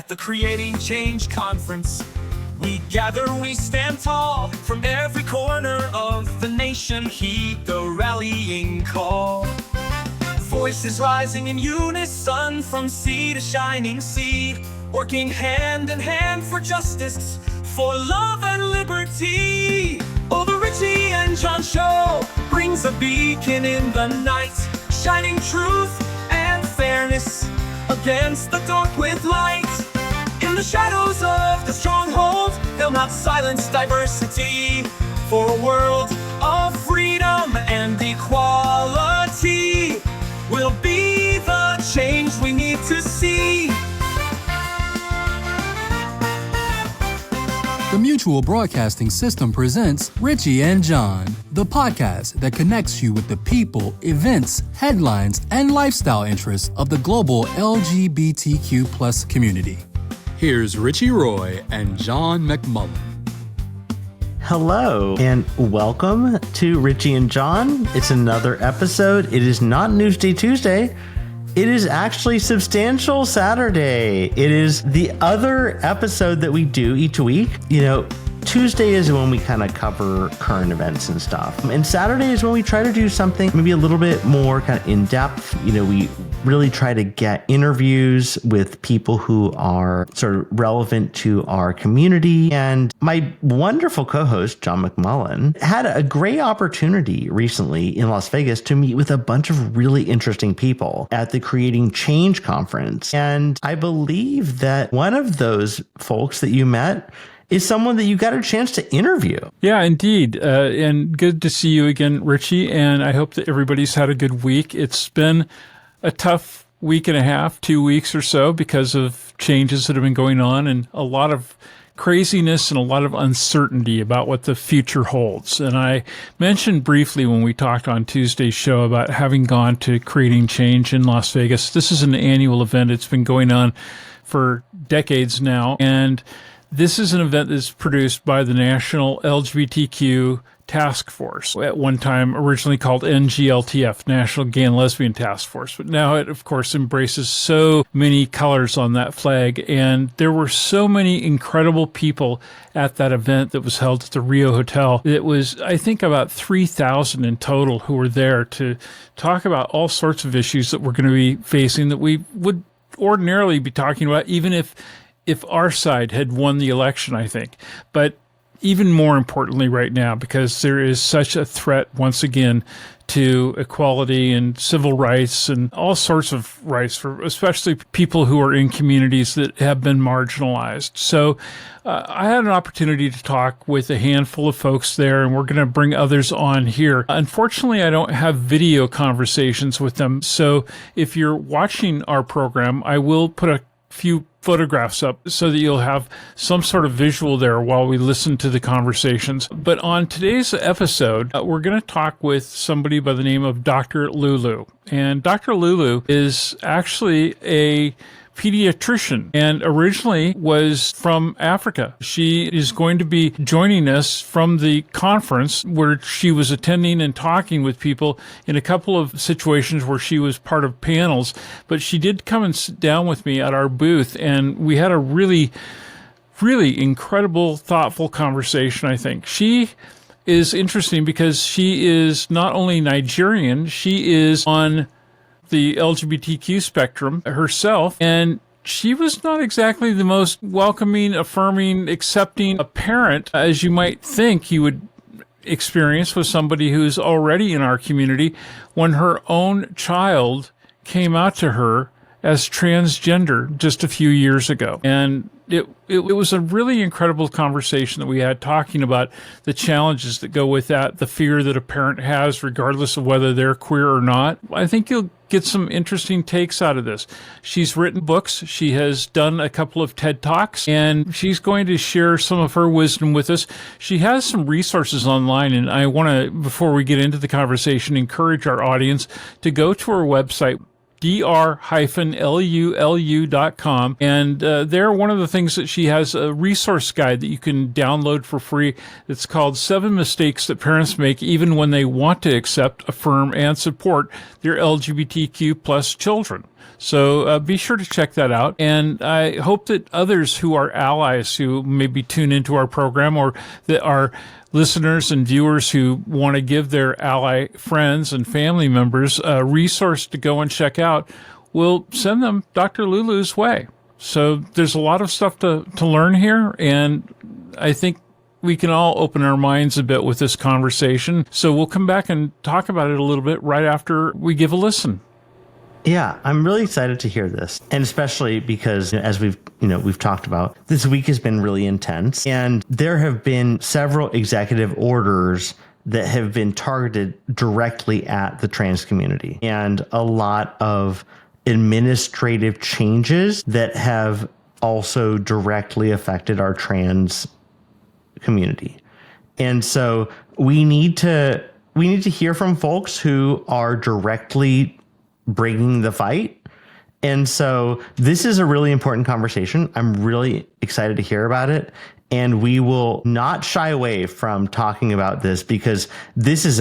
At the Creating Change Conference, we gather, we stand tall. From every corner of the nation, heed the rallying call. Voices rising in unison from sea to shining sea, working hand in hand for justice, for love and liberty. Oh, the Richie and John Show brings a beacon in the night, shining truth and fairness against the dark with light. In the shadows of the stronghold, they'll not silence diversity, for a world of freedom and equality will be the change we need to see. The Mutual Broadcasting System presents Richie and John, the podcast that connects you with the people, events, headlines, and lifestyle interests of the global LGBTQ+ community. Here's Richie Roy and John McMullen. Hello, and welcome to Richie and John. It's another episode. It is not Newsday Tuesday. It is actually Substantial Saturday. It is the other episode that we do each week. You know, Tuesday is when we kind of cover current events and stuff. And Saturday is when we try to do something maybe a little bit more kind of in depth. You know, we really try to get interviews with people who are sort of relevant to our community. And my wonderful co-host, John McMullen, had a great opportunity recently in Las Vegas to meet with a bunch of really interesting people at the Creating Change Conference. And I believe that one of those folks that you met is someone that you got a chance to interview. Yeah, indeed. And good to see you again, Richie. And I hope that everybody's had a good week. It's been a tough week and a half, 2 weeks or so, because of changes that have been going on and a lot of craziness and a lot of uncertainty about what the future holds. And I mentioned briefly when we talked on Tuesday's show about having gone to Creating Change in Las Vegas. This is an annual event. It's been going on for decades now. And this is an event that's produced by the National LGBTQ Task Force, at one time originally called NGLTF, National Gay and Lesbian Task Force. But now it, of course, embraces so many colors on that flag. And there were so many incredible people at that event that was held at the Rio Hotel. It was, I think, about 3,000 in total who were there to talk about all sorts of issues that we're going to be facing that we would ordinarily be talking about, even if our side had won the election, I think. But even more importantly right now, because there is such a threat once again to equality and civil rights and all sorts of rights for especially people who are in communities that have been marginalized. So I had an opportunity to talk with a handful of folks there, and we're going to bring others on here. Unfortunately, I don't have video conversations with them. So if you're watching our program, I will put a few photographs up so that you'll have some sort of visual there while we listen to the conversations. But on today's episode, we're going to talk with somebody by the name of Dr. Lulu. And Dr. Lulu is actually a pediatrician and originally was from Africa. She is going to be joining us from the conference where she was attending and talking with people in a couple of situations where she was part of panels. But she did come and sit down with me at our booth, and we had a really, really incredible, thoughtful conversation, I think. She is interesting because she is not only Nigerian, she is on the LGBTQ spectrum herself, and she was not exactly the most welcoming, affirming, accepting a parent as you might think you would experience with somebody who's already in our community when her own child came out to her as transgender just a few years ago. And it was a really incredible conversation that we had, talking about the challenges that go with that, the fear that a parent has regardless of whether they're queer or not. I think you'll get some interesting takes out of this. She's written books. She has done a couple of TED Talks, and she's going to share some of her wisdom with us. She has some resources online, and I want to, before we get into the conversation, encourage our audience to go to her website, dr-lulu.com. And there, one of the things that she has a resource guide that you can download for free. It's called 7 Mistakes That Parents Make Even When They Want to Accept, Affirm, and Support Their LGBTQ+ Children. So be sure to check that out. And I hope that others who are allies who maybe tune into our program, or that are listeners and viewers who want to give their ally friends and family members a resource to go and check out, will send them Dr. Lulu's way. So there's a lot of stuff to learn here, and I think we can all open our minds a bit with this conversation. So we'll come back and talk about it a little bit right after we give a listen. Yeah, I'm really excited to hear this. And especially because, as we've talked about, this week has been really intense, and there have been several executive orders that have been targeted directly at the trans community, and a lot of administrative changes that have also directly affected our trans community. And so we need to hear from folks who are directly bringing the fight. And so this is a really important conversation. I'm really excited to hear about it. And we will not shy away from talking about this, because this is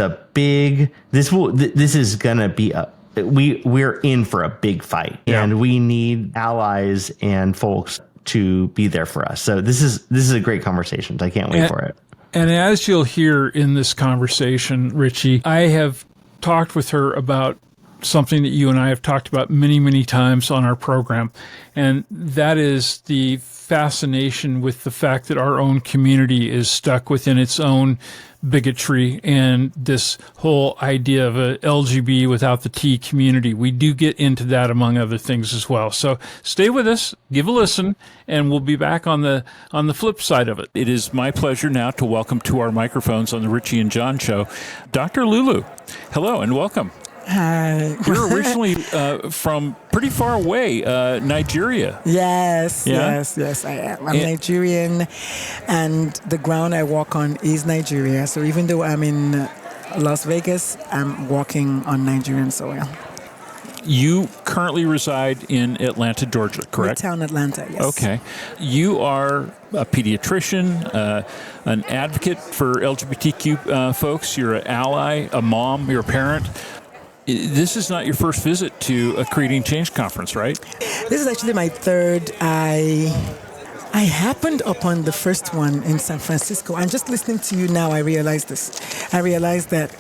we're in for a big fight, and we need allies and folks to be there for us. So this is a great conversation. I can't wait for it. And as you'll hear in this conversation, Richie, I have talked with her about something that you and I have talked about many, many times on our program. And that is the fascination with the fact that our own community is stuck within its own bigotry and this whole idea of a LGB without the T community. We do get into that among other things as well. So stay with us, give a listen, and we'll be back on the flip side of it. It is my pleasure now to welcome to our microphones on the Richie and John show, Dr. Lulu. Hello and welcome. Hi. You're originally from pretty far away, Nigeria. Yes, Yeah? yes, I am. I'm Nigerian, and the ground I walk on is Nigeria. So even though I'm in Las Vegas, I'm walking on Nigerian soil. You currently reside in Atlanta, Georgia, correct? Midtown Atlanta, yes. Okay. You are a pediatrician, an advocate for LGBTQ folks. You're an ally, a mom, you're a parent. This is not your first visit to a Creating Change conference, right? This is actually my third. I happened upon the first one in San Francisco, and just listening to you now, I realized this. I realized that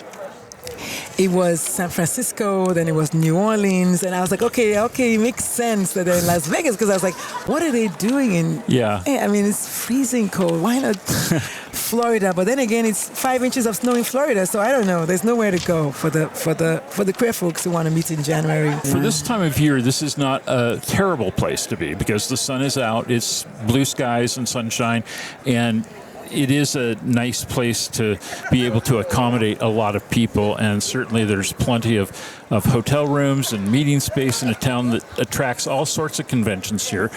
it was San Francisco, then it was New Orleans, and I was like, okay, it makes sense that they're in Las Vegas, because I was like, what are they doing in? Yeah. I mean, it's freezing cold. Why not Florida? But then again, it's 5 inches of snow in Florida, so I don't know. There's nowhere to go for the queer folks who want to meet in January. For this time of year, this is not a terrible place to be, because the sun is out, it's blue skies and sunshine, and it is a nice place to be able to accommodate a lot of people, and certainly there's plenty of hotel rooms and meeting space in a town that attracts all sorts of conventions here.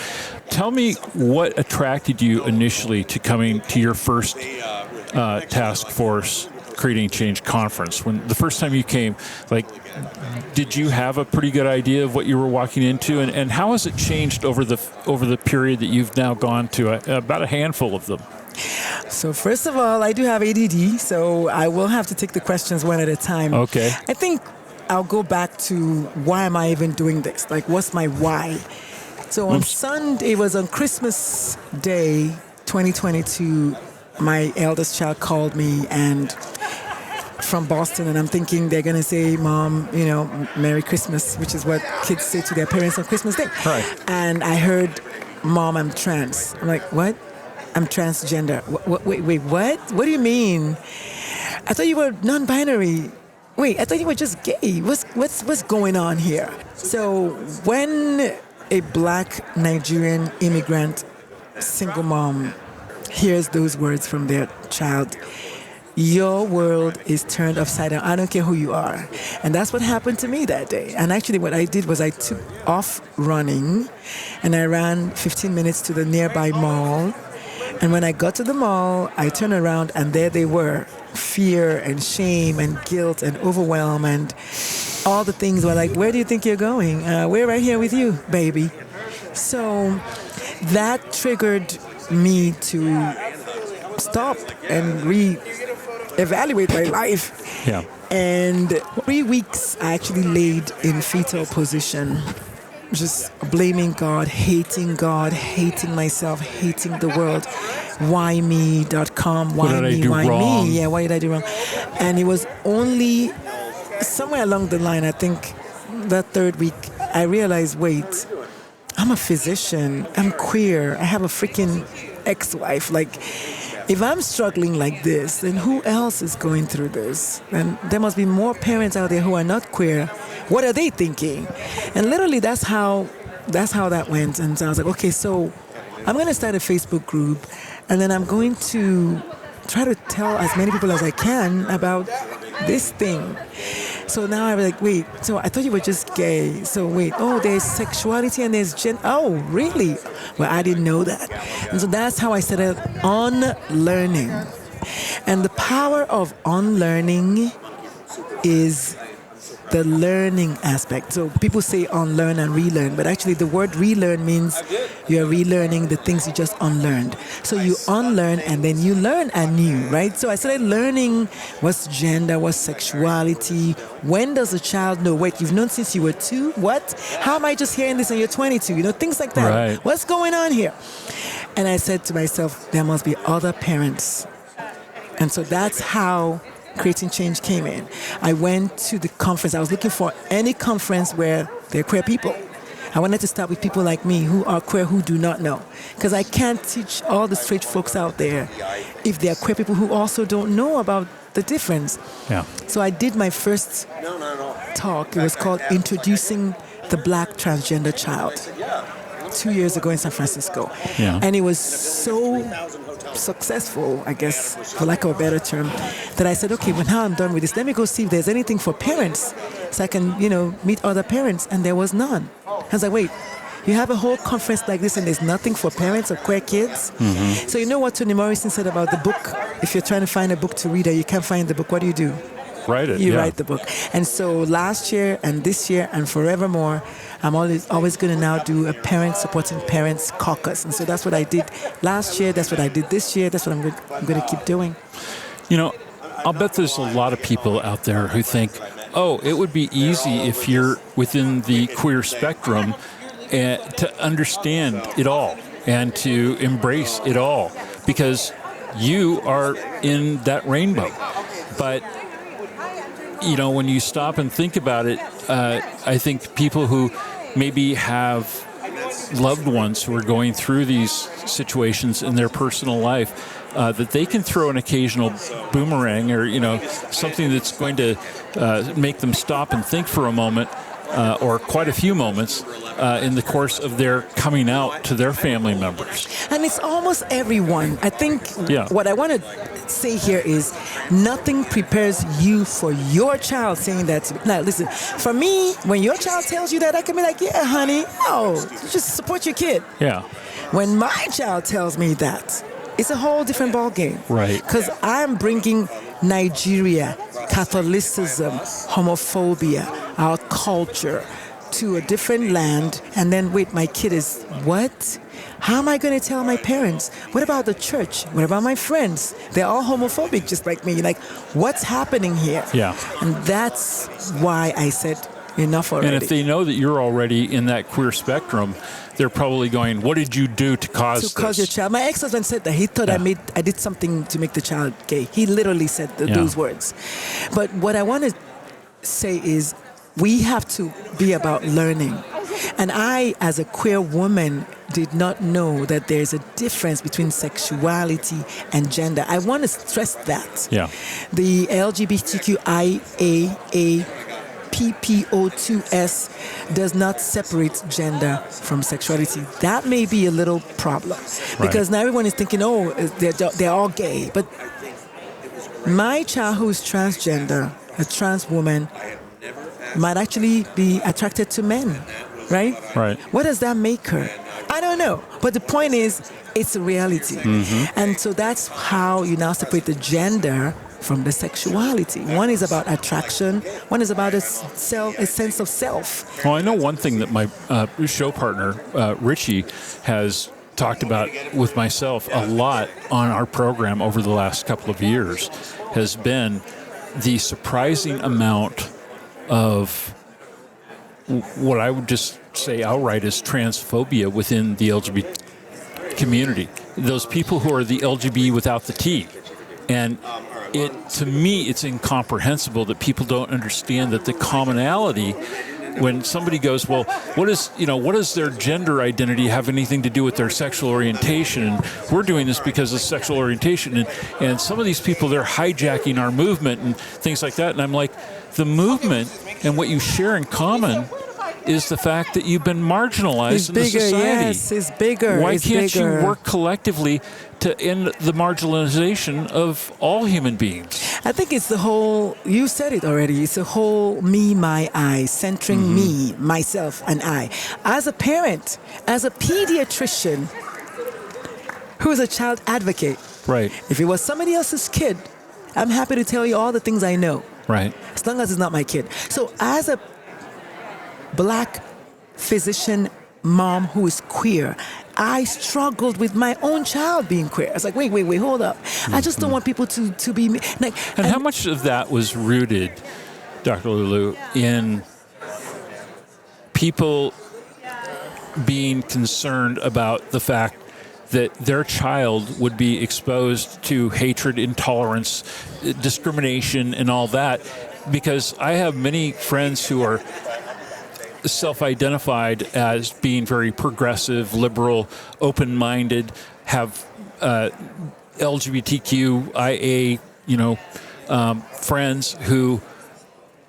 Tell me what attracted you initially to coming to your first task force Creating Change conference. When the first time you came, did you have a pretty good idea of what you were walking into, and how has it changed over the period that you've now gone to about a handful of them? So first of all, I do have ADD, so I will have to take the questions one at a time. Okay. I think I'll go back to why am I even doing this? Like, what's my why? So on Sunday, it was on Christmas Day, 2022, my eldest child called me and from Boston, and I'm thinking they're going to say, Mom, Merry Christmas, which is what kids say to their parents on Christmas Day. Right. And I heard, Mom, I'm trans. I'm like, what? I'm transgender. Wait, what? What do you mean? I thought you were non-binary. Wait, I thought you were just gay. What's going on here? So when a black Nigerian immigrant single mom hears those words from their child, your world is turned upside down. I don't care who you are. And that's what happened to me that day. And actually what I did was I took off running, and I ran 15 minutes to the nearby mall. And when I got to the mall, I turned around, and there they were. Fear and shame and guilt and overwhelm and all the things were like, where do you think you're going? We're right here with you, baby. So that triggered me to stop and re-evaluate my life. Yeah. And 3 weeks I actually laid in fetal position just blaming God, hating myself, hating the world. Whyme.com, What did I do wrong? me? Yeah, why did I do wrong? And it was only somewhere along the line, I think that third week, I realized, wait, I'm a physician, I'm queer, I have a freaking ex-wife. Like, if I'm struggling like this, then who else is going through this? And there must be more parents out there who are not queer. What are they thinking? And literally, that's how that went. And so I was like, okay, so I'm going to start a Facebook group, and then I'm going to try to tell as many people as I can about this thing. So now I'm like, wait, so I thought you were just gay. So wait, oh, there's sexuality and there's oh, really? Well, I didn't know that. And so that's how I started unlearning. And the power of unlearning is the learning aspect. So people say unlearn and relearn, but actually the word relearn means you're relearning the things you just unlearned. So you unlearn and then you learn anew, right? So I started learning what's gender, what's sexuality. When does a child know, wait, you've known since you were 2? What? How am I just hearing this and you're 22? You know, things like that. Right. What's going on here? And I said to myself, there must be other parents. And so that's how Creating Change came in. I went to the conference. I was looking for any conference where there are queer people. I wanted to start with people like me who are queer, who do not know. Because I can't teach all the straight folks out there if there are queer people who also don't know about the difference. Yeah. So I did my first talk. It was called Introducing the Black Transgender Child 2 years ago in San Francisco. Yeah. And it was so successful, I guess, for lack of a better term, that I said, okay, well, now I'm done with this. Let me go see if there's anything for parents so I can, meet other parents. And there was none. I was like, wait, you have a whole conference like this and there's nothing for parents of queer kids? Mm-hmm. So you know what Toni Morrison said about the book? If you're trying to find a book to read and you can't find the book, what do? Write it. You write the book. And so last year and this year and forevermore, I'm always going to now do a parent supporting parents caucus. And so that's what I did last year. That's what I did this year. That's what I'm going to keep doing. I'll bet there's a lot of people out there who think, oh, it would be easy if you're within the queer spectrum to understand it all and to embrace it all because you are in that rainbow. But when you stop and think about it, I think people who maybe have loved ones who are going through these situations in their personal life, that they can throw an occasional boomerang or, something that's going to make them stop and think for a moment or quite a few moments in the course of their coming out to their family members. And it's almost everyone. I think what I want to say here is nothing prepares you for your child saying that. Now, listen, for me, when your child tells you that, I can be like, yeah, honey, just support your kid. Yeah. When my child tells me that, it's a whole different ballgame. Right. Because I'm bringing Nigeria, Catholicism, homophobia, our culture to a different land. And then, wait, my kid is what? How am I going to tell my parents? What about the church? What about my friends? They're all homophobic just like me. Like, what's happening here? Yeah. And that's why I said enough already. And if they know that you're already in that queer spectrum, they're probably going, what did you do to cause this? To cause your child. My ex-husband said that he thought I did something to make the child gay. He literally said those words. But what I want to say is we have to be about learning. And I, as a queer woman, did not know that there's a difference between sexuality and gender. I want to stress that. Yeah. The LGBTQIAA PPO2S does not separate gender from sexuality. That may be a little problem because now everyone is thinking, they're all gay. But my child who is transgender, a trans woman, might actually be attracted to men, right? Right. What does that make her? I don't know. But the point is, it's a reality. Mm-hmm. And so that's how you now separate the gender from the sexuality. One is about attraction. One is about a sense of self. Well, I know one thing that my show partner, Richie, has talked about with myself a lot on our program over the last couple of years has been the surprising amount of what I would just say outright as transphobia within the LGBT community. Those people who are the LGBT without the T. And to me, it's incomprehensible that people don't understand that the commonality, when somebody goes, well, what does their gender identity have anything to do with their sexual orientation? And we're doing this because of sexual orientation. And some of these people, they're hijacking our movement and things like that. And I'm like, the movement and what you share in common is the fact that you've been marginalized in the society. Yes, it's bigger. Why it's can't bigger. you work collectively to end the marginalization of all human beings? I think it's the whole, you said it already, it's the whole me, my, I, centering me, myself, and I. As a parent, as a pediatrician who is a child advocate, Right. if it was somebody else's kid, I'm happy to tell you all the things I know, Right. as long as it's not my kid. So as a Black physician mom who is queer, I struggled with my own child being queer. I was like, wait, hold up. I just don't want people to be like. And how much of that was rooted, Dr. Lulu, in people being concerned about the fact that their child would be exposed to hatred, intolerance, discrimination, and all that? Because I have many friends who are self-identified as being very progressive, liberal, open-minded, have LGBTQIA, friends who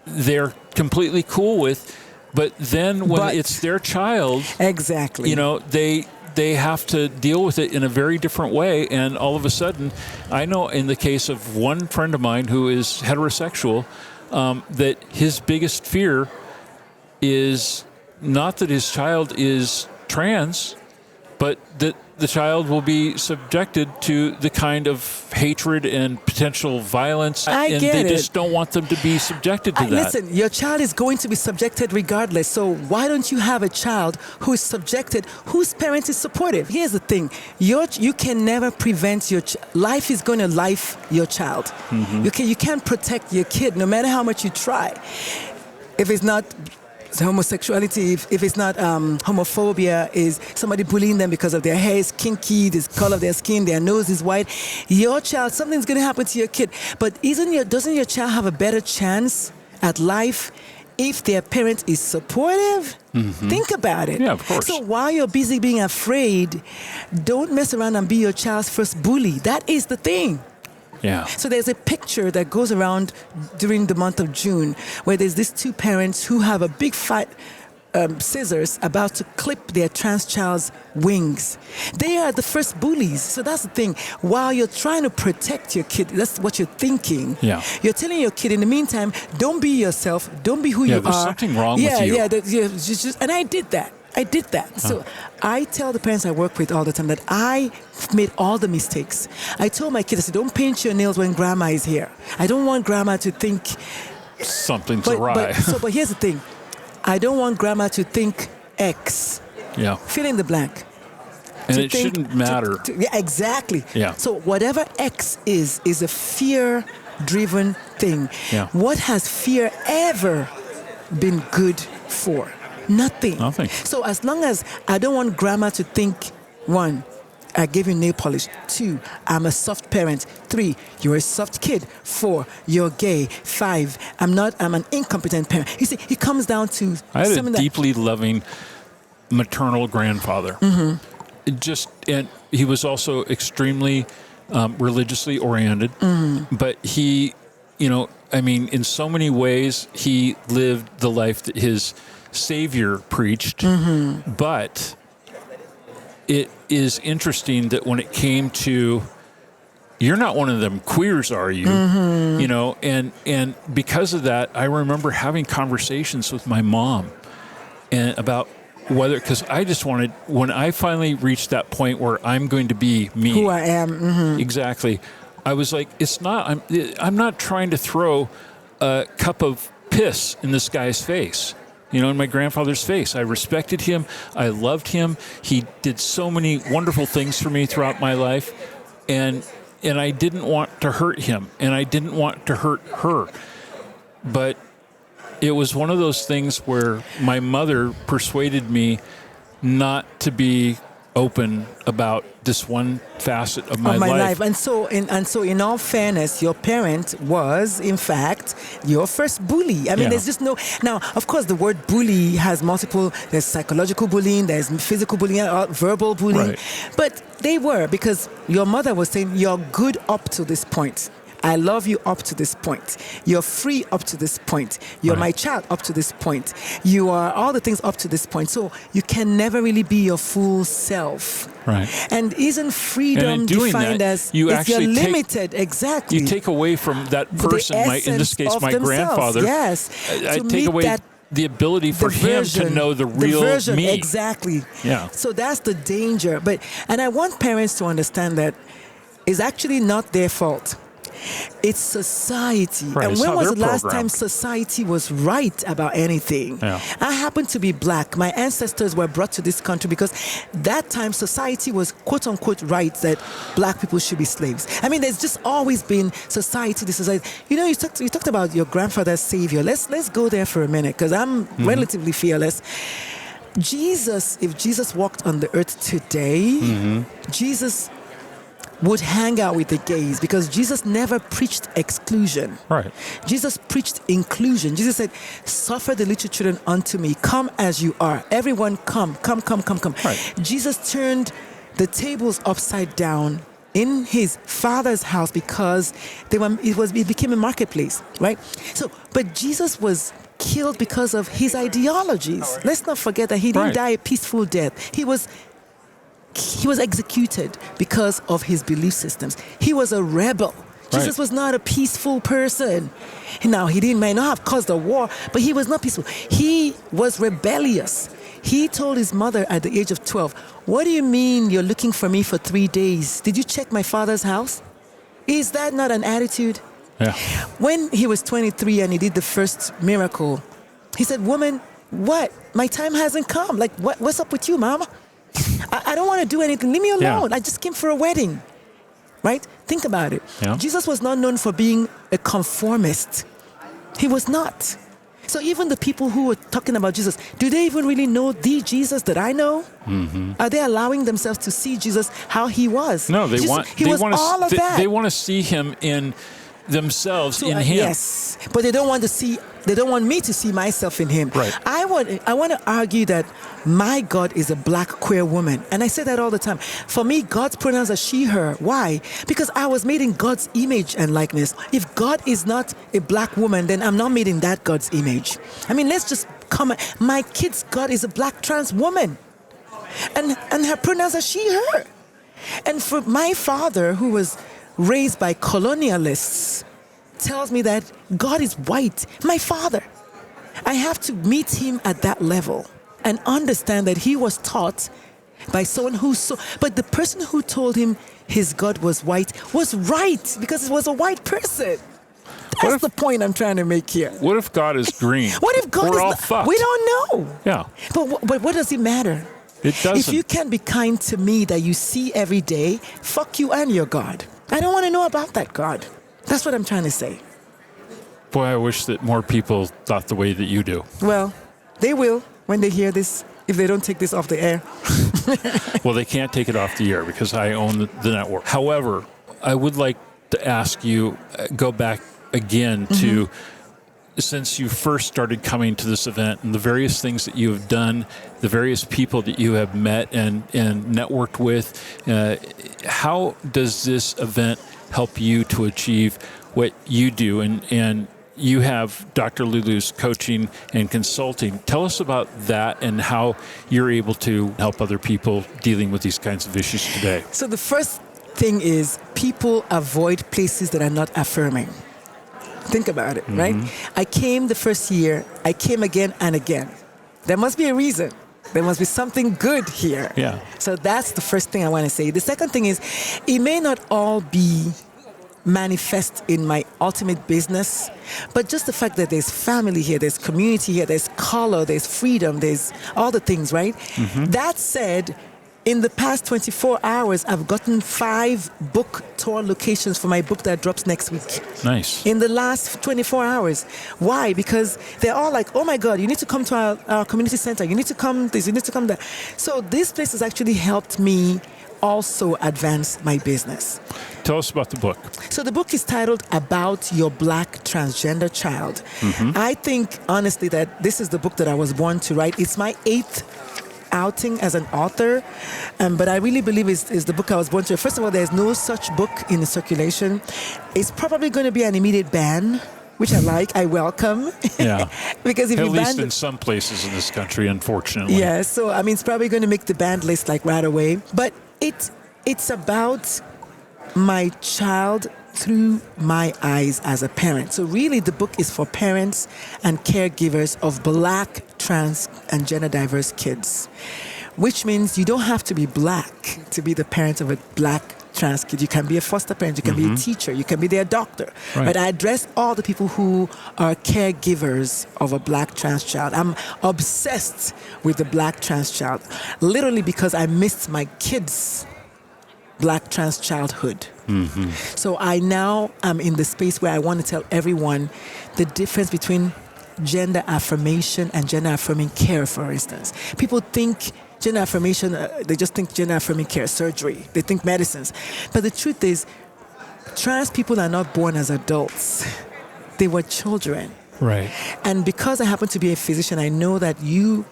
they're completely cool with, but then when it's their child, exactly, they have to deal with it in a very different way. And all of a sudden, I know in the case of one friend of mine who is heterosexual, that his biggest fear is not that his child is trans, but that the child will be subjected to the kind of hatred and potential violence. And they just don't want them to be subjected to that. Listen, your child is going to be subjected regardless. So why don't you have a child who is subjected, whose parent is supportive? Here's the thing. You can never prevent your life is going to life your child. Mm-hmm. You can't protect your kid no matter how much you try. If it's not homosexuality, if it's not homophobia, is somebody bullying them because of their hair is kinky, the color of their skin, their nose is white, your child, something's going to happen to your kid. But doesn't your child have a better chance at life if their parent is supportive? Mm-hmm. Think about it. Yeah, of course. So while you're busy being afraid, don't mess around and be your child's first bully. That is the thing. Yeah. So there's a picture that goes around during the month of June where there's these two parents who have a big fight, scissors about to clip their trans child's wings. They are the first bullies. So that's the thing. While you're trying to protect your kid, that's what you're thinking. Yeah. You're telling your kid in the meantime, don't be yourself, don't be who you are. Yeah, there's something wrong with you. And I did that. So I tell the parents I work with all the time that I made all the mistakes. I told my kids, I said, don't paint your nails when grandma is here. I don't want grandma to think something's awry. But here's the thing. I don't want grandma to think X. Yeah. Fill in the blank. And it shouldn't matter. Yeah, exactly. Yeah. So whatever X is a fear-driven thing. Yeah. What has fear ever been good for? Nothing. So as long as I don't want grandma to think, 1, I gave you nail polish. 2, I'm a soft parent. 3, you're a soft kid. 4, you're gay. 5, I'm an incompetent parent. You see, it comes down to I had a deeply loving maternal grandfather. Mm-hmm. And he was also extremely religiously oriented. Mm-hmm. But he, in so many ways, he lived the life that his Savior preached, mm-hmm. But it is interesting that when it came to, you're not one of them queers, are you? Mm-hmm. And because of that, I remember having conversations with my mom and about whether, because I just wanted, when I finally reached that point where I'm going to be me, who I am, mm-hmm. Exactly. I was like, I'm not trying to throw a cup of piss in this guy's face. In my grandfather's face. I respected him. I loved him. He did so many wonderful things for me throughout my life. And I didn't want to hurt him. And I didn't want to hurt her. But it was one of those things where my mother persuaded me not to be open about this one facet of my life. And so in all fairness, your parent was in fact your first bully. I mean, there's just no. Now, of course, the word bully has multiple. There's psychological bullying, there's physical bullying, verbal bullying, but they were, because your mother was saying you're good up to this point. I love you up to this point. You're free up to this point. You're my child up to this point. You are all the things up to this point. So you can never really be your full self. Right. And isn't freedom defined as you if you're actually limited? Exactly. You take away from that person, in this case, my grandfather. Yes. I take away the ability for him to know the real me. Exactly. Yeah. So that's the danger. And I want parents to understand that it's actually not their fault. It's society. Right, and when was the last time society was right about anything? Yeah. I happen to be black. My ancestors were brought to this country because that time society was quote unquote right that black people should be slaves. I mean, there's just always been society, this society. You know, you talked about your grandfather's savior. Let's go there for a minute, because I'm relatively fearless. If Jesus walked on the earth today, Jesus would hang out with the gays, because Jesus never preached exclusion. Right. Jesus preached inclusion. Jesus said, suffer the little children unto me. Come as you are. Everyone come. Right. Jesus turned the tables upside down in his father's house because it became a marketplace, right? So, but Jesus was killed because of his ideologies. Let's not forget that he didn't die a peaceful death. He was executed because of his belief systems. He was a rebel. Jesus was not a peaceful person. Now, he might not have caused a war, but he was not peaceful. He was rebellious. He told his mother at the age of 12, what do you mean you're looking for me for 3 days? Did you check my father's house? Is that not an attitude? Yeah. When he was 23 and he did the first miracle, he said, woman, what? My time hasn't come. Like, what's up with you, mama? I don't want to do anything. Leave me alone. I just came for a wedding. Right? Think about it. Yeah. Jesus was not known for being a conformist. He was not. So even the people who were talking about Jesus, do they even really know the Jesus that I know? Mm-hmm. Are they allowing themselves to see Jesus how he was? No, they want to see him in themselves, in him. Yes, but they don't want me to see myself in him. Right. I want to argue that my God is a black queer woman, and I say that all the time. For me, God's pronouns are she, her. Why? Because I was made in God's image and likeness. If God is not a black woman, then I'm not made in that God's image. I mean, let's just come. My kid's God is a black trans woman, and her pronouns are she, her. And for my father, who was raised by colonialists, tells me that God is white. My father. I have to meet him at that level and understand that he was taught by someone who saw. But the person who told him his God was white was right, because it was a white person. That's the point I'm trying to make here. What if God is green? What if God We're is all not? fucked. We don't know. Yeah. But what does it matter? It doesn't. If you can be kind to me that you see every day, fuck you and your God. I don't want to know about that God. That's what I'm trying to say. Boy, I wish that more people thought the way that you do. Well, they will when they hear this, if they don't take this off the air. Well, they can't take it off the air because I own the network. However, I would like to ask you, go back again to since you first started coming to this event and the various things that you have done, the various people that you have met and networked with, how does this event help you to achieve what you do? And you have Dr. Lulu's coaching and consulting. Tell us about that and how you're able to help other people dealing with these kinds of issues today. So the first thing is people avoid places that are not affirming. Think about it, right? I came the first year. I came again and again. There must be a reason. There must be something good here. Yeah. So that's the first thing I want to say. The second thing is, it may not all be manifest in my ultimate business, but just the fact that there's family here, there's community here, there's color, there's freedom, there's all the things, right? That said, In the past 24 hours, I've gotten 5 book tour locations for my book that drops next week. Nice. In the last 24 hours. Why? Because they're all like, oh my God, you need to come to our community center. You need to come this, you need to come that. So this place has actually helped me also advance my business. Tell us about the book. So the book is titled About Your Black Transgender Child. I think, honestly, that this is the book that I was born to write. It's my 8th outing as an author, but I really believe it's the book I was born to. First of all, there's no such book in the circulation. It's probably going to be an immediate ban, which I like, I welcome. Yeah. Because if At you least ban in some places in this country, unfortunately. yeah, so I mean, it's probably going to make the banned list like right away. But it's about my child through my eyes as a parent. So really, the book is for parents and caregivers of Black, trans, and gender diverse kids, which means you don't have to be Black to be the parent of a Black trans kid. You can be a foster parent, you can be a teacher, you can be their doctor. Right. But I address all the people who are caregivers of a Black trans child. I'm obsessed with the Black trans child, literally because I missed my kids' Black trans childhood. So I now am in the space where I want to tell everyone the difference between gender affirmation and gender affirming care, for instance. People think gender affirmation, they just think gender affirming care, surgery. They think medicines. But the truth is, trans people are not born as adults. They were children. Right. And because I happen to be a physician, I know that you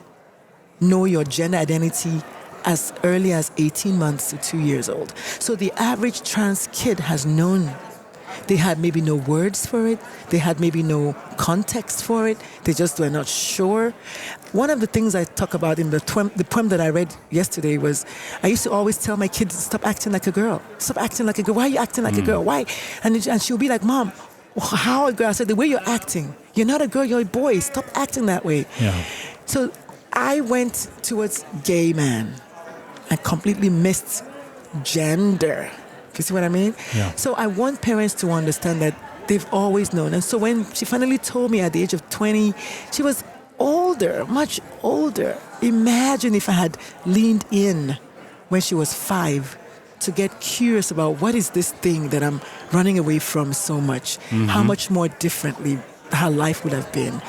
know your gender identity as early as 18 months to 2 years old. So the average trans kid has known. They had maybe no words for it. They had maybe no context for it. They just were not sure. One of the things I talk about in the poem that I read yesterday was, I used to always tell my kids, stop acting like a girl. Stop acting like a girl. Why are you acting like a girl? Why? And she'll be like, Mom, how a girl? I said, the way you're acting. You're not a girl, you're a boy. Stop acting that way. Yeah. So I went towards gay man. I completely missed gender. You see what I mean? Yeah. So I want parents to understand that they've always known. And so when she finally told me at the age of 20, she was older, much older. Imagine if I had leaned in when she was 5 to get curious about what is this thing that I'm running away from so much? How much more differently her life would have been.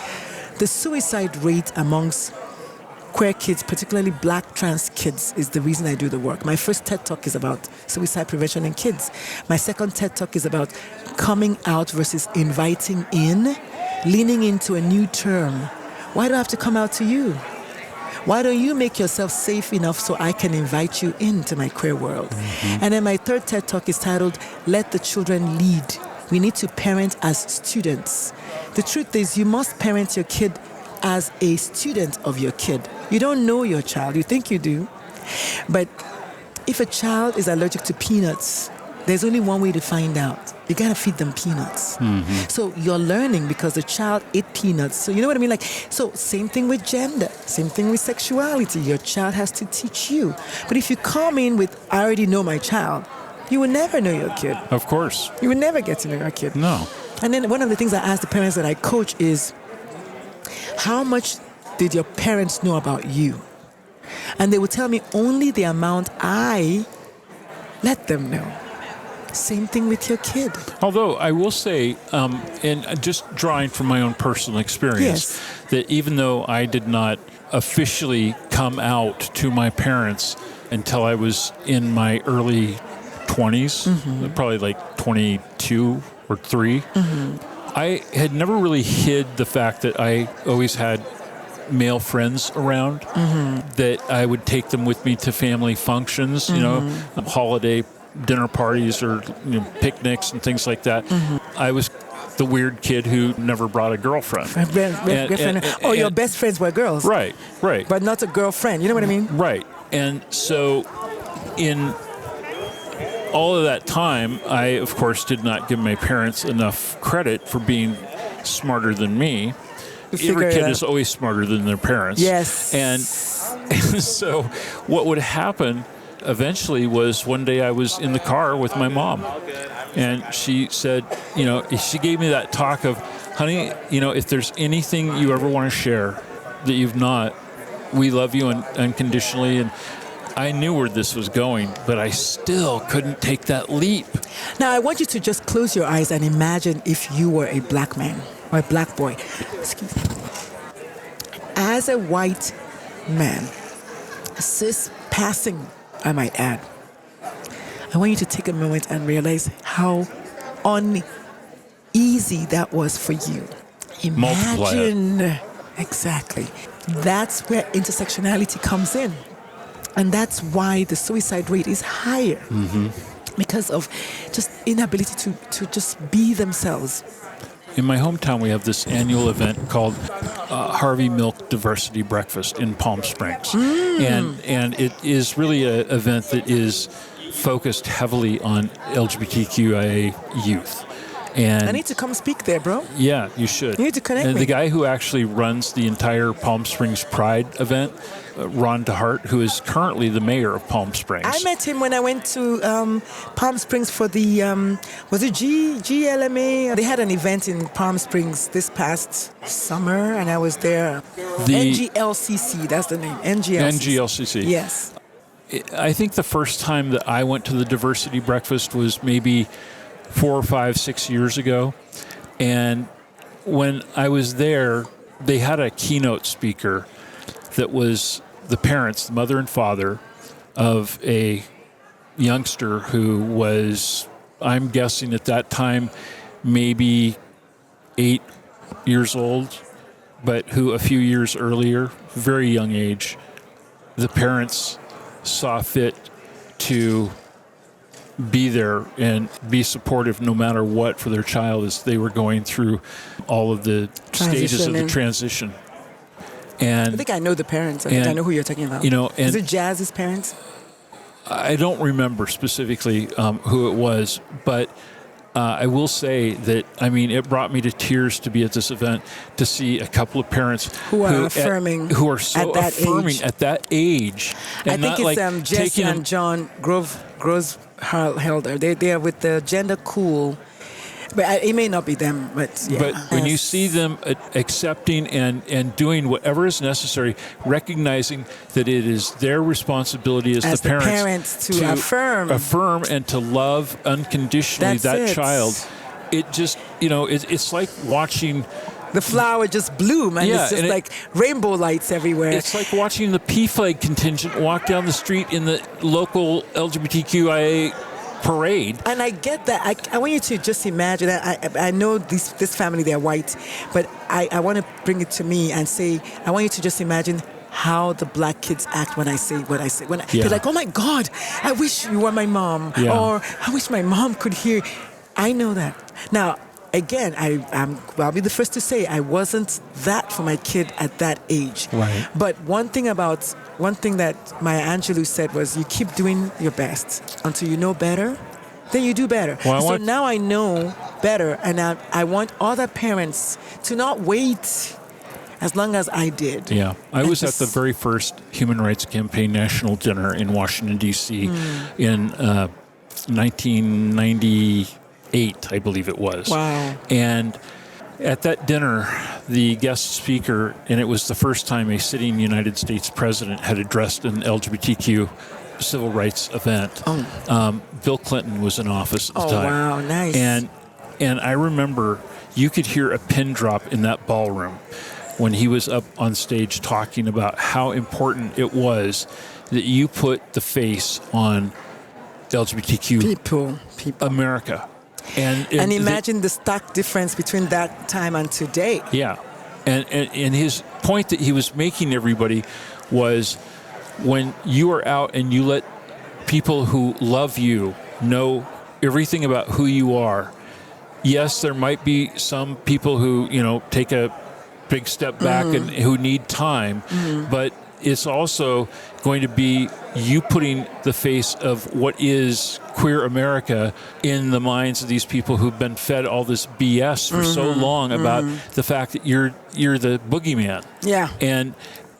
The suicide rate amongst queer kids, particularly Black trans kids, is the reason I do the work. My first TED Talk is about suicide prevention in kids. My second TED Talk is about coming out versus inviting in, leaning into a new term. Why do I have to come out to you? Why don't you make yourself safe enough so I can invite you into my queer world? And then my third TED Talk is titled, Let the Children Lead. We need to parent as students. The truth is, you must parent your kid as a student of your kid. You don't know your child. You think you do. But if a child is allergic to peanuts, there's only one way to find out. You got to feed them peanuts. So you're learning because the child ate peanuts. So you know what I mean? Like, so same thing with gender, same thing with sexuality. Your child has to teach you. But if you come in with, I already know my child, you will never know your kid. Of course. You will never get to know your kid. No. And then one of the things I ask the parents that I coach is, how much did your parents know about you? And they will tell me only the amount I let them know. Same thing with your kid. Although I will say, and just drawing from my own personal experience, that even though I did not officially come out to my parents until I was in my early 20s, probably like 22 or 3, I had never really hid the fact that I always had male friends around, that I would take them with me to family functions, you know, holiday dinner parties or picnics and things like that. I was the weird kid who never brought a girlfriend. Your best friends were girls. Right. But not a girlfriend. You know what I mean? Right. And so in all of that time, I, of course, did not give my parents enough credit for being smarter than me. Every kid is always smarter than their parents. Yes. And so what would happen eventually was one day I was in the car with my mom, and she said, she gave me that talk of, honey, if there's anything you ever want to share that you've not, we love you unconditionally, and I knew where this was going, but I still couldn't take that leap. Now, I want you to just close your eyes and imagine if you were a black man or a black boy. Excuse me. As a white man, cis passing, I might add, I want you to take a moment and realize how uneasy that was for you. Imagine. Exactly. That's where intersectionality comes in. And that's why the suicide rate is higher. Because of just inability to just be themselves. In my hometown, we have this annual event called Harvey Milk Diversity Breakfast in Palm Springs. And it is really an event that is focused heavily on LGBTQIA youth. And I need to come speak there, bro. Yeah, you should. You need to connect and me. The guy who actually runs the entire Palm Springs Pride event, Ron DeHart, who is currently the mayor of Palm Springs. I met him when I went to Palm Springs for the, was it GLMA? They had an event in Palm Springs this past summer, and I was there. NGLCC, that's the name. NGLCC. Yes. I think the first time that I went to the diversity breakfast was maybe 4 or 5, 6 years ago. And when I was there, they had a keynote speaker that was the parents, the mother and father of a youngster who was, I'm guessing at that time, maybe 8 years old, but who a few years earlier, very young age, the parents saw fit to be there and be supportive no matter what for their child as they were going through all of the stages of the transition. And I think I know the parents. I think I know who you're talking about. You know, and is it Jazz's parents? I don't remember specifically who it was, but I will say that, I mean, it brought me to tears to be at this event to see a couple of parents who are affirming, who are so at that affirming age. at that age. And I think it's Jesse and John Groves-Helder. They are with the gender cool. But it may not be them, but yeah. But when you see them accepting and doing whatever is necessary, recognizing that it is their responsibility as the parents to affirm and to love unconditionally that child, it just, you know, it's like watching the flower just bloom, and it's just like rainbow lights everywhere. It's like watching the PFLAG contingent walk down the street in the local LGBTQIA parade. And I get that. I want you to just imagine that. I know this family, they're white, but I want to bring it to me and say, I want you to just imagine how the black kids act when I say what I say. They're like, oh my God, I wish you were my mom. Yeah. Or I wish my mom could hear. I know that. Now, again, I'll be the first to say I wasn't that for my kid at that age. Right. But one thing that Maya Angelou said was, you keep doing your best until you know better, then you do better. Well, now I know better, and I want other parents to not wait as long as I did. Yeah. I was at the very first Human Rights Campaign National Dinner in Washington, D.C. In 1998, I believe it was. Wow. And at that dinner, the guest speaker, and it was the first time a sitting United States president had addressed an LGBTQ civil rights event. Bill Clinton was in office at the time. Oh, wow, nice. And I remember you could hear a pin drop in that ballroom when he was up on stage talking about how important it was that you put the face on LGBTQ people. America. And imagine the stark difference between that time and today. Yeah. And his point that he was making everybody was, when you are out and you let people who love you know everything about who you are, yes, there might be some people who, you know, take a big step back and who need time, but it's also going to be you putting the face of what is queer America in the minds of these people who've been fed all this BS for so long about the fact that you're the boogeyman. Yeah. And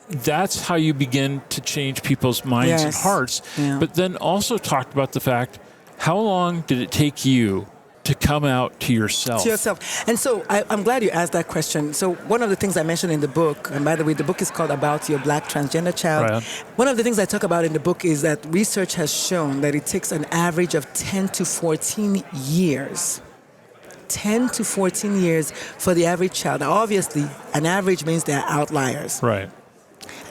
that's how you begin to change people's minds and hearts. Yeah. But then also talked about the fact, how long did it take you to come out to yourself. To yourself. And so I'm glad you asked that question. So one of the things I mentioned in the book, and by the way, the book is called About Your Black Transgender Child. Right. One of the things I talk about in the book is that research has shown that it takes an average of 10 to 14 years. 10 to 14 years for the average child. Now, obviously, an average means there are outliers. Right.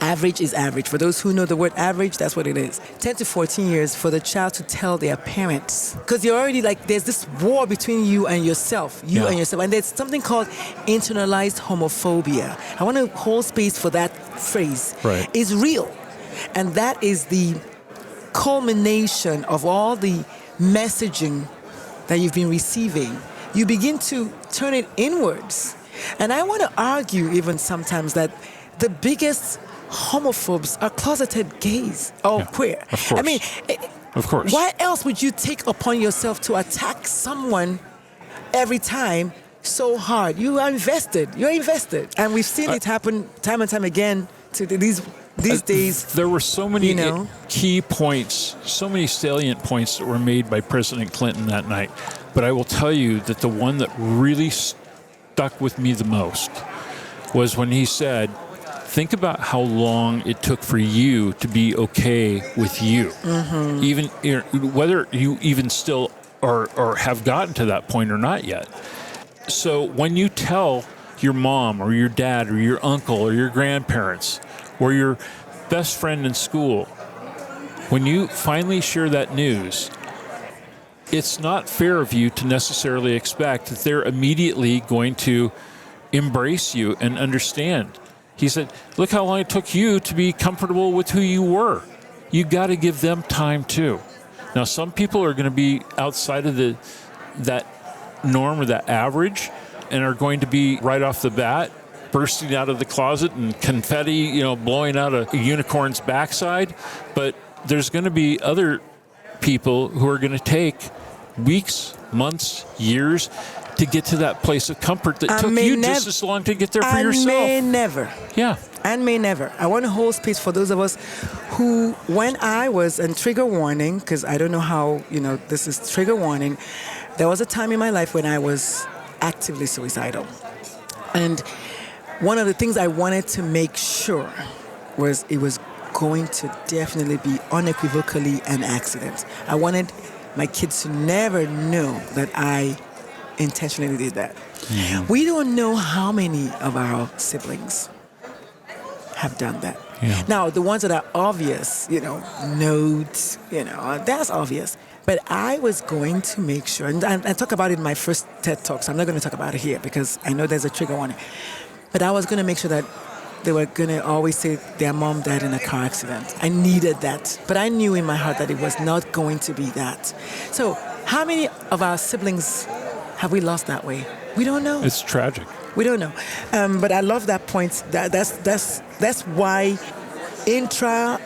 Average is average. For those who know the word average, that's what it is. 10 to 14 years for the child to tell their parents. Because you're already there's this war between you and yourself. And yourself. And there's something called internalized homophobia. I want to hold space for that phrase. Right. It's real. And that is the culmination of all the messaging that you've been receiving. You begin to turn it inwards. And I want to argue even sometimes that the biggest homophobes are closeted gays or queer. Of course. I mean, of course. Why else would you take upon yourself to attack someone every time so hard? You are invested. You're invested. And we've seen it happen time and time again to these days. There were so many key points, so many salient points that were made by President Clinton that night. But I will tell you that the one that really stuck with me the most was when he said, think about how long it took for you to be okay with you. Mm-hmm. Even whether you even still or have gotten to that point or not yet. So when you tell your mom or your dad or your uncle or your grandparents or your best friend in school, when you finally share that news, it's not fair of you to necessarily expect that they're immediately going to embrace you and understand. He said, look how long it took you to be comfortable with who you were. You got to give them time too. Now, some people are going to be outside of that norm or that average and are going to be right off the bat bursting out of the closet and confetti, blowing out a unicorn's backside. But there's going to be other people who are going to take weeks, months, years to get to that place of comfort that took you just as long to get there for yourself. May never. Yeah. And may never. I want to hold space for those of us who, when I was, and trigger warning, because I don't know how, this is trigger warning, there was a time in my life when I was actively suicidal. And one of the things I wanted to make sure was it was going to definitely be unequivocally an accident. I wanted my kids to never know that I intentionally did that. Mm-hmm. We don't know how many of our siblings have done that. Yeah. Now, the ones that are obvious, notes, that's obvious. But I was going to make sure, and I talk about it in my first TED Talk, so I'm not going to talk about it here because I know there's a trigger warning. But I was going to make sure that they were going to always say their mom died in a car accident. I needed that. But I knew in my heart that it was not going to be that. So how many of our siblings have we lost that way? We don't know. It's tragic. We don't know. But I love that point. That's why intra-queer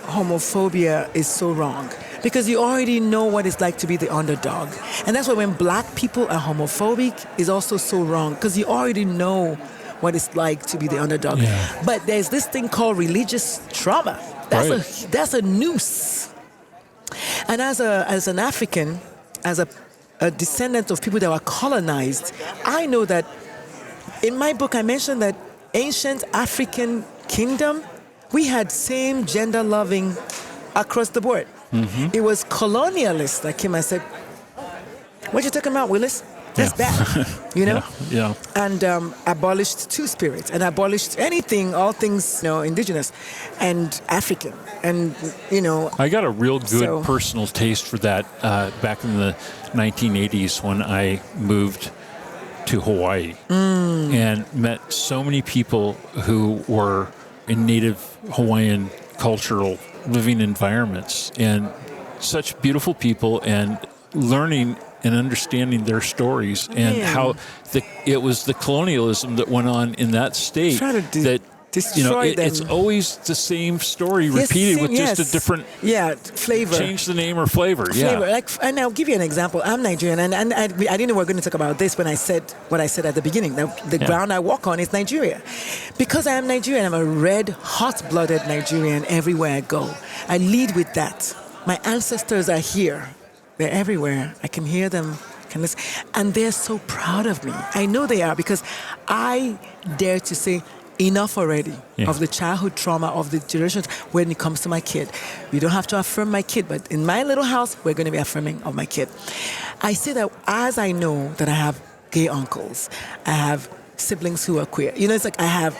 homophobia is so wrong. Because you already know what it's like to be the underdog. And that's why when black people are homophobic is also so wrong. Because you already know what it's like to be the underdog. Yeah. But there's this thing called religious trauma. That's a noose. And as an African, as a descendant of people that were colonized, I know that in my book I mentioned that ancient African kingdom, we had same gender loving across the board. Mm-hmm. It was colonialists that came and said, what you talking about, Willis? That's bad, Yeah. And abolished two-spirit and abolished all things, indigenous and African. And, I got a real good personal taste for that back in the 1980s when I moved to Hawaii and met so many people who were in native Hawaiian cultural living environments and such beautiful people, and learning and understanding their stories and how it was the colonialism that went on in that state that it's always the same story repeated with just a different flavor. Change the name or flavor. And I'll give you an example. I'm Nigerian, and I didn't know we were going to talk about this when I said what I said at the beginning. The ground I walk on is Nigeria. Because I am Nigerian, I'm a red, hot-blooded Nigerian everywhere I go. I lead with that. My ancestors are here. They're everywhere. I can hear them, can listen, and they're so proud of me. I know they are because I dare to say enough already of the childhood trauma of the generations when it comes to my kid. You don't have to affirm my kid, but in my little house, we're going to be affirming of my kid. I say that as I know that I have gay uncles, I have siblings who are queer. You know, it's like I have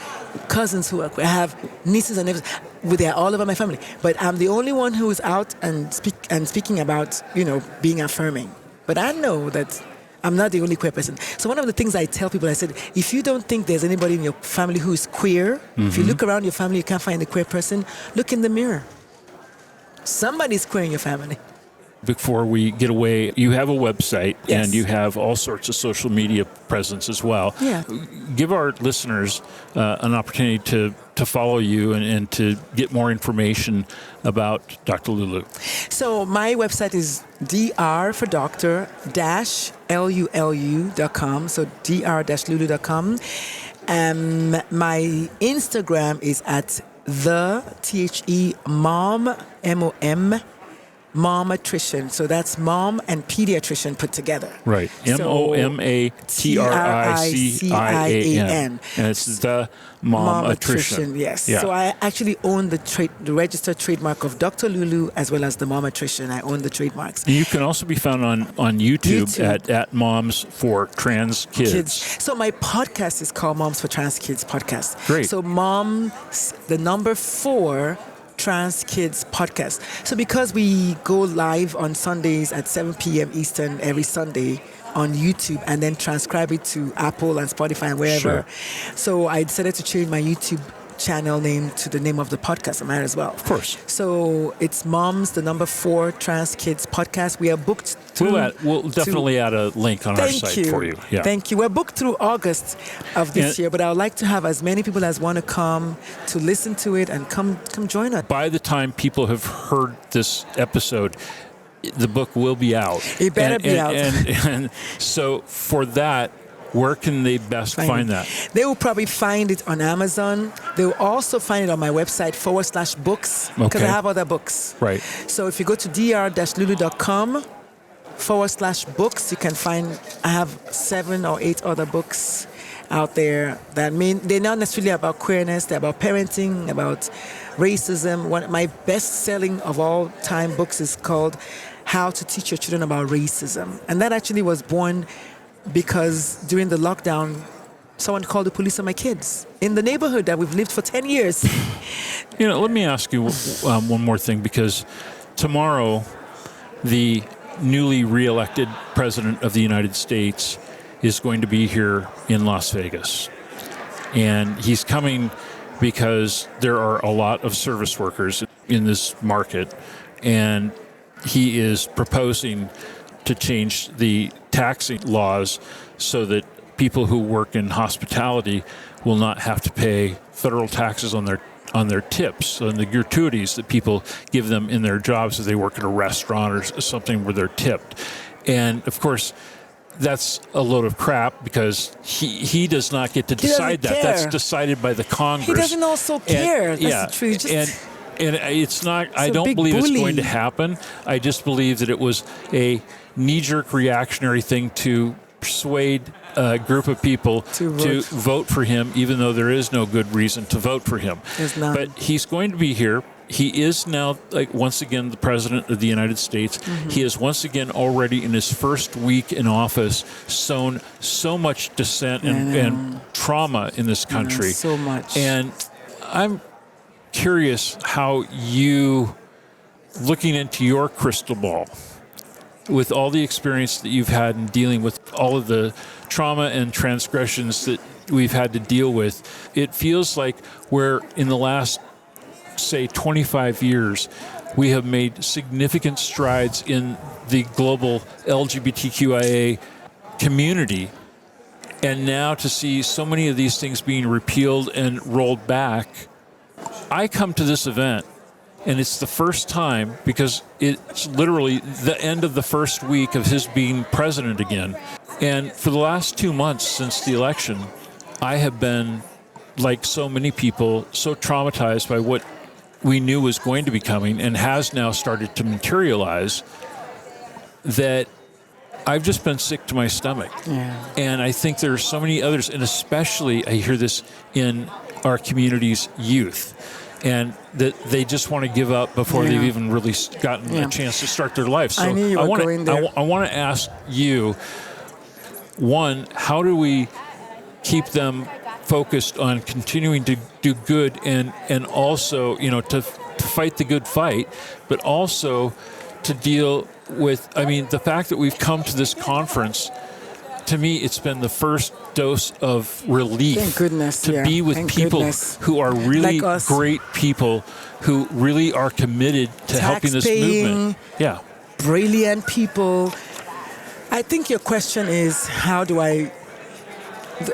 cousins who are queer. I have nieces and nephews. They're all over my family. But I'm the only one who is out and speaking about, being affirming. But I know that I'm not the only queer person. So one of the things I tell people, I said, if you don't think there's anybody in your family who is queer, if you look around your family, you can't find a queer person, look in the mirror. Somebody's queer in your family. Before we get away, you have a website Yes. and you have all sorts of social media presence as well. Yeah. Give our listeners an opportunity to follow you and to get more information about Dr. Lulu. So my website is dr for doctor -lulu.com. So dr-lulu.com. My Instagram is at mom, M-O-M, momatrician. So that's mom and pediatrician put together. Right. So, MOMATRICIAN. And it's the momatrician. Yes. Yeah. So I actually own the registered trademark of Dr. Lulu as well as the momatrician. I own the trademarks. You can also be found on YouTube, YouTube. at Moms for Trans Kids. So my podcast is called Moms for Trans Kids Podcast. Great. So Moms, the number 4, Trans Kids Podcast. So because we go live on Sundays at 7 p.m. Eastern every Sunday on YouTube and then transcribe it to Apple and Spotify and wherever. Sure. So I decided to change my YouTube channel name to the name of the podcast. I might as well. Of course. So it's Moms, the number 4 Trans Kids Podcast. We are booked through. We'll definitely add a link on our Thank site you. for you. Yeah. Thank you. We're booked through August of this year, but I would like to have as many people as want to come to listen to it and come join us. By the time people have heard this episode, the book will be out. It better be out. And so for that, where can they best find that? They will probably find it on Amazon. They will also find it on my website /books because I have other books. Right. So if you go to dr-lulu.com /books, you can find, I have 7 or 8 other books out there that they're not necessarily about queerness, they're about parenting, about racism. One of my best-selling of all time books is called How to Teach Your Children About Racism. And that actually was born because during the lockdown, someone called the police on my kids in the neighborhood that we've lived for 10 years. Let me ask you one more thing, because tomorrow, the newly reelected president of the United States is going to be here in Las Vegas. And he's coming because there are a lot of service workers in this market, and he is proposing to change the taxing laws so that people who work in hospitality will not have to pay federal taxes on their tips, on the gratuities that people give them in their jobs as they work at a restaurant or something where they're tipped. And of course, that's a load of crap because he does not get to decide that. Care. That's decided by the Congress. He doesn't also care. That's the truth. And it's not, I don't believe it's going to happen. I just believe that it was a knee-jerk reactionary thing to persuade a group of people to vote for him, even though there is no good reason to vote for him. There's none. But he's going to be here. He is now, once again, the president of the United States. Mm-hmm. He has once again already in his first week in office sown so much dissent and trauma in this country. So much. And I'm curious how you, looking into your crystal ball, with all the experience that you've had in dealing with all of the trauma and transgressions that we've had to deal with, it feels like we're in the last, say, 25 years, we have made significant strides in the global LGBTQIA community. And now to see so many of these things being repealed and rolled back, I come to this event, and it's the first time, because it's literally the end of the first week of his being president again. And for the last 2 months since the election, I have been, like so many people, so traumatized by what we knew was going to be coming and has now started to materialize, that I've just been sick to my stomach. Yeah. And I think there are so many others, and especially I hear this in our community's youth, and that they just want to give up before they've even really gotten a chance to start their life. So I knew you were going there. I want to ask you, one, how do we keep them focused on continuing to do good and also, to fight the good fight, but also to deal with, the fact that we've come to this conference, to me, it's been the first dose of relief. Thank goodness, to be with Thank people goodness. who are really Like us. great people who really are committed to helping this movement. Yeah. Brilliant people. I think your question is, how do I,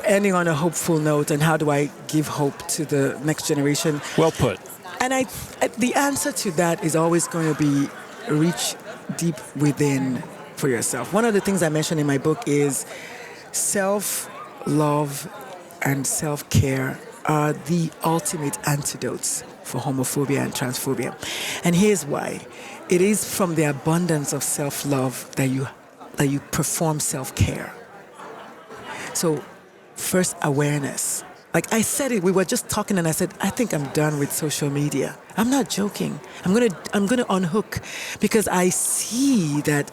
ending on a hopeful note, and how do I give hope to the next generation? Well put. And the answer to that is always going to be reach deep within for yourself. One of the things I mentioned in my book is self-love and self-care are the ultimate antidotes for homophobia and transphobia. And here's why. It is from the abundance of self-love that you perform self-care. So first, awareness. Like I said it, we were just talking and I said, I think I'm done with social media. I'm not joking. I'm gonna unhook because I see that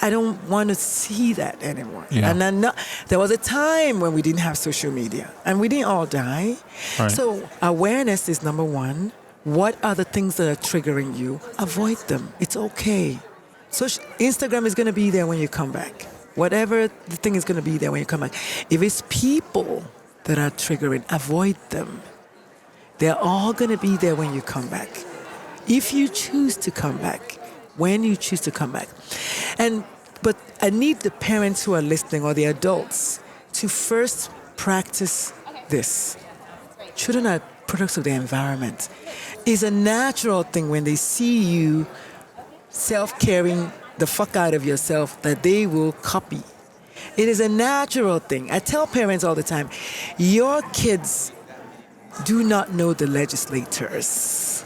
I don't want to see that anymore. Yeah. And then there was a time when we didn't have social media and we didn't all die. Right. So awareness is number one. What are the things that are triggering you? Avoid them. It's okay. So Instagram is going to be there when you come back. Whatever the thing is going to be there when you come back. If it's people that are triggering, avoid them. They're all going to be there when you come back. If you choose to come back, when you choose to come back. But I need the parents who are listening or the adults to first practice this. Children are products of their environment. It's a natural thing when they see you self-caring the fuck out of yourself that they will copy. It is a natural thing. I tell parents all the time, your kids do not know the legislators.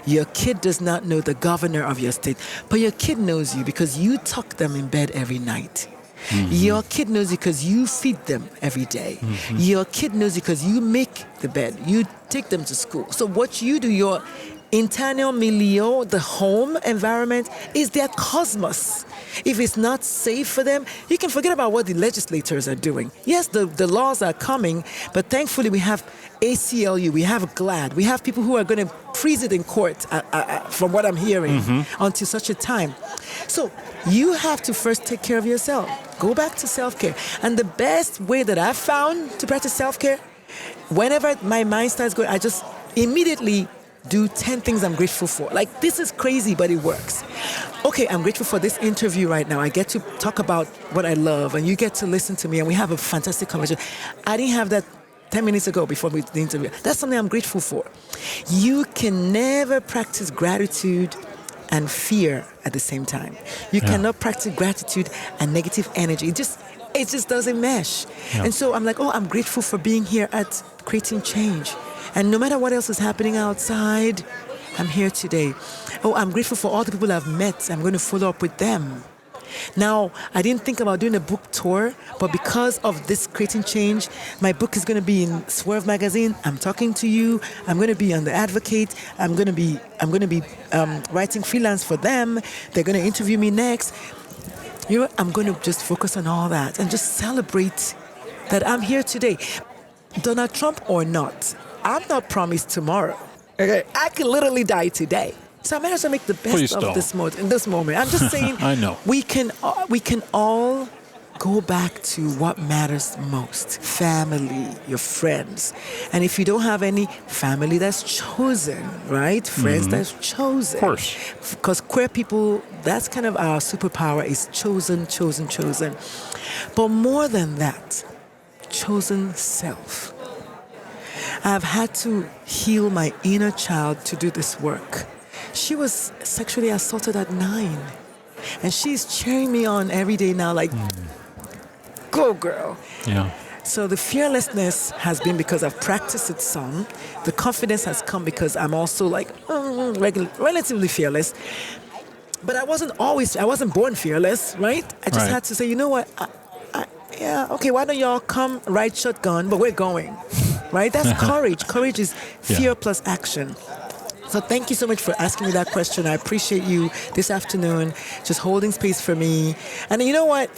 Your kid does not know the governor of your state, but your kid knows you because you tuck them in bed every night. Mm-hmm. Your kid knows you because you feed them every day. Mm-hmm. Your kid knows you because you make the bed. You take them to school. So what you do, your internal milieu, the home environment, is their cosmos. If it's not safe for them, you can forget about what the legislators are doing. Yes, the laws are coming, but thankfully we have ACLU, we have GLAD, we have people who are going to freeze it in court, from what I'm hearing, until such a time. So you have to first take care of yourself. Go back to self-care. And the best way that I've found to practice self-care, whenever my mind starts going, I just immediately do 10 things I'm grateful for. Like, this is crazy, but it works. Okay, I'm grateful for this interview right now. I get to talk about what I love, and you get to listen to me, and we have a fantastic conversation. I didn't have that 10 minutes ago before the interview. That's something I'm grateful for. You can never practice gratitude and fear at the same time. You cannot practice gratitude and negative energy. It just doesn't mesh. Yeah. And so I'm like, I'm grateful for being here at Creating Change. And no matter what else is happening outside, I'm here today. I'm grateful for all the people I've met. I'm going to follow up with them. Now, I didn't think about doing a book tour, but because of this Creating Change, my book is going to be in Swerve Magazine. I'm talking to you. I'm going to be on the Advocate. I'm going to be writing freelance for them. They're going to interview me next. I'm going to just focus on all that and just celebrate that I'm here today. Donald Trump or not, I'm not promised tomorrow. Okay? I could literally die today. So I might as well make the best of this moment. I'm just saying, I know. We can all go back to what matters most. Family, your friends. And if you don't have any family that's chosen, right? Friends that's chosen. Of course. Because queer people, that's kind of our superpower, is chosen. But more than that, chosen self. I've had to heal my inner child to do this work. She was sexually assaulted at 9. And she's cheering me on every day now, like, go girl. Yeah. So the fearlessness has been because I've practiced it some. The confidence has come because I'm also like relatively fearless. But I wasn't born fearless, right? I just Right. had to say, you know what? Yeah, okay, why don't y'all come ride shotgun, but we're going, right? That's courage. Courage is fear plus action. So thank you so much for asking me that question. I appreciate you this afternoon, just holding space for me. And you know what?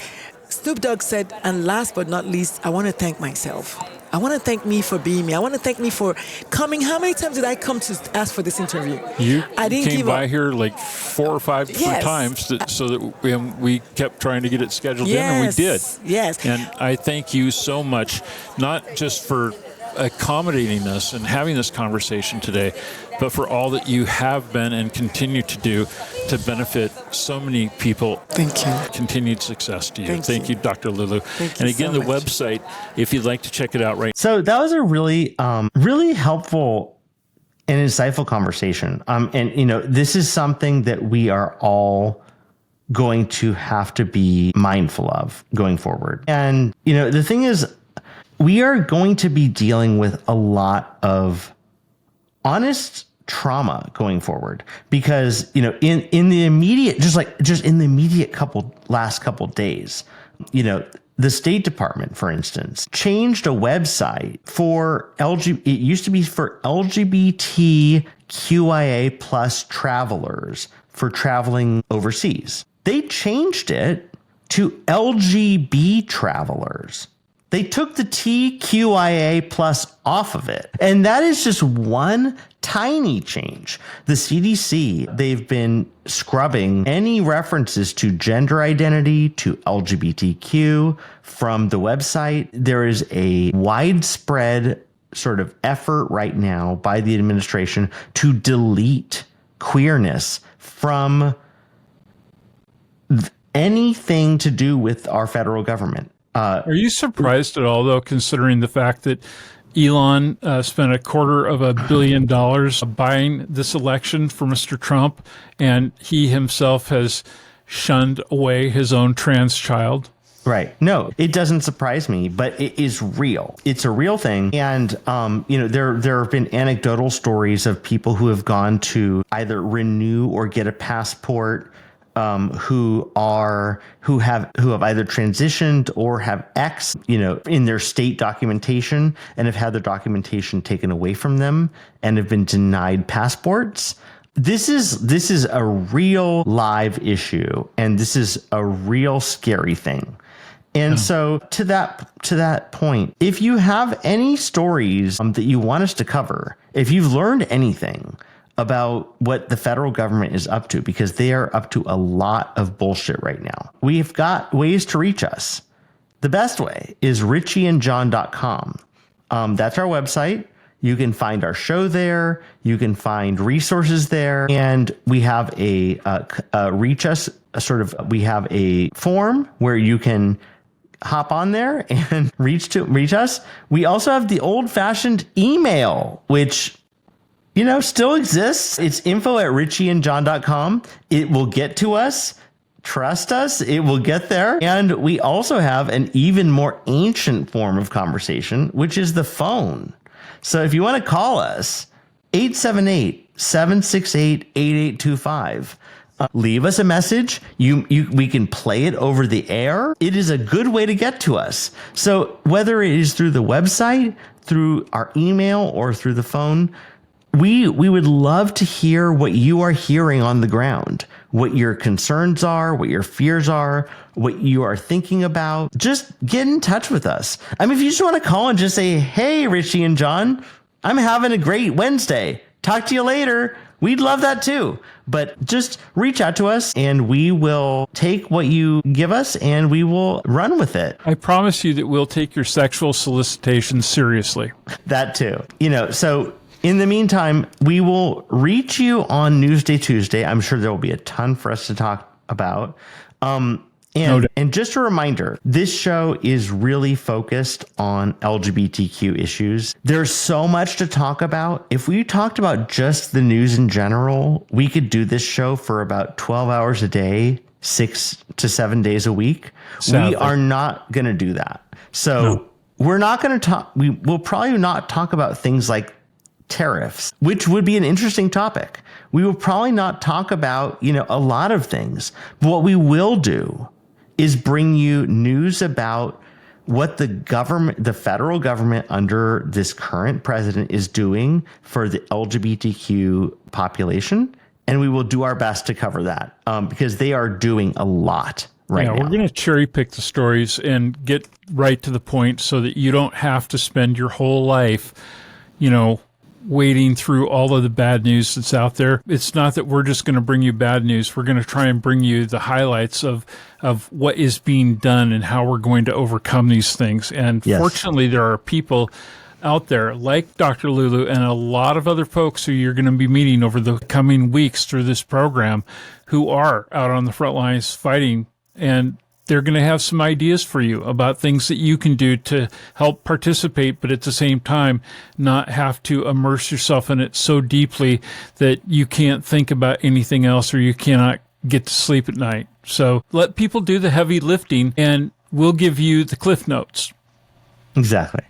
Snoop Dogg said, and last but not least, I want to thank myself. I want to thank me for being me. I want to thank me for coming. How many times did I come to ask for this interview? You I didn't came give by up. here like 4 or 5 different Yes. times so that we kept trying to get it scheduled in, and we did. Yes. And I thank you so much, not just for accommodating us and having this conversation today, but for all that you have been and continue to do to benefit so many people. Thank you. Continued success to you. Thank you, Dr. Lulu. Thank And you again, so the much. website, if you'd like to check it out right So that was a really, really helpful and insightful conversation. And this is something that we are all going to have to be mindful of going forward. And, the thing is, we are going to be dealing with a lot of honest trauma going forward because, in the immediate, just in the immediate last couple days, the State Department, for instance, changed a website for it used to be for LGBTQIA plus travelers for traveling overseas. They changed it to LGB travelers. They took the TQIA plus off of it. And that is just one tiny change. The CDC, they've been scrubbing any references to gender identity, to LGBTQ from the website. There is a widespread sort of effort right now by the administration to delete queerness from anything to do with our federal government. Are you surprised at all, though, considering the fact that Elon spent $250 million buying this election for Mr. Trump, and he himself has shunned away his own trans child? Right. No, it doesn't surprise me, but it is real. It's a real thing. And, there have been anecdotal stories of people who have gone to either renew or get a passport who have either transitioned or have X, in their state documentation and have had their documentation taken away from them and have been denied passports. This is a real live issue, and this is a real scary thing. And so to that point, if you have any stories that you want us to cover, if you've learned anything about what the federal government is up to, because they are up to a lot of bullshit right now, we've got ways to reach us. The best way is richieandjohn.com. That's our website. You can find our show there. You can find resources there. And we have a reach us we have a form where you can hop on there and reach us. We also have the old fashioned email, which still exists. It's info@richieandjohn.com. It will get to us. Trust us, it will get there. And we also have an even more ancient form of conversation, which is the phone. So if you want to call us, 878-768-8825. Leave us a message. We can play it over the air. It is a good way to get to us. So whether it is through the website, through our email, or through the phone, we would love to hear what you are hearing on the ground, what your concerns are, what your fears are, what you are thinking about. Just get in touch with us. I mean, if you just want to call and just say, hey, Richie and John, I'm having a great Wednesday. Talk to you later. We'd love that too. But just reach out to us and we will take what you give us and we will run with it. I promise you that we'll take your sexual solicitation seriously. That too. So in the meantime, we will reach you on Newsday Tuesday. I'm sure there will be a ton for us to talk about. And just a reminder, this show is really focused on LGBTQ issues. There's so much to talk about. If we talked about just the news in general, we could do this show for about 12 hours a day, 6 to 7 days a week. Sadly. We are not going to do that. So we're not going to talk. We will probably not talk about things like tariffs, which would be an interesting topic. We will probably not talk about, a lot of things. But what we will do is bring you news about what the federal government under this current president is doing for the LGBTQ population. And we will do our best to cover that because they are doing a lot right now. We're going to cherry pick the stories and get right to the point so that you don't have to spend your whole life, wading through all of the bad news that's out there. It's not that we're just going to bring you bad news. We're going to try and bring you the highlights of what is being done and how we're going to overcome these things. And Fortunately, there are people out there like Dr. Lulu and a lot of other folks who you're going to be meeting over the coming weeks through this program who are out on the front lines fighting, and they're going to have some ideas for you about things that you can do to help participate, but at the same time, not have to immerse yourself in it so deeply that you can't think about anything else or you cannot get to sleep at night. So let people do the heavy lifting and we'll give you the cliff notes. Exactly.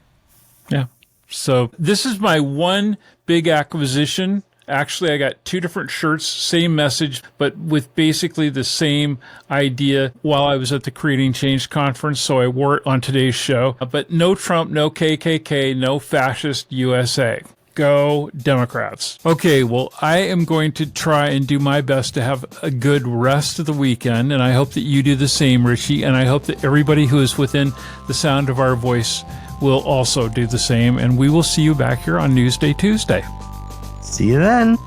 Yeah. So this is my one big acquisition. Actually, I got 2 different shirts, same message, but with basically the same idea while I was at the Creating Change conference, so I wore it on today's show. But no Trump, no KKK, no fascist USA. Go Democrats. Okay, well, I am going to try and do my best to have a good rest of the weekend, and I hope that you do the same, Richie, and I hope that everybody who is within the sound of our voice will also do the same, and we will see you back here on Newsday Tuesday. See you then.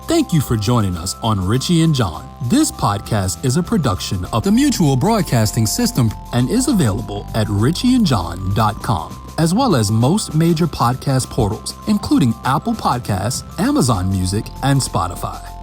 Thank you for joining us on Richie and John. This podcast is a production of the Mutual Broadcasting System and is available at richieandjohn.com, as well as most major podcast portals, including Apple Podcasts, Amazon Music, and Spotify.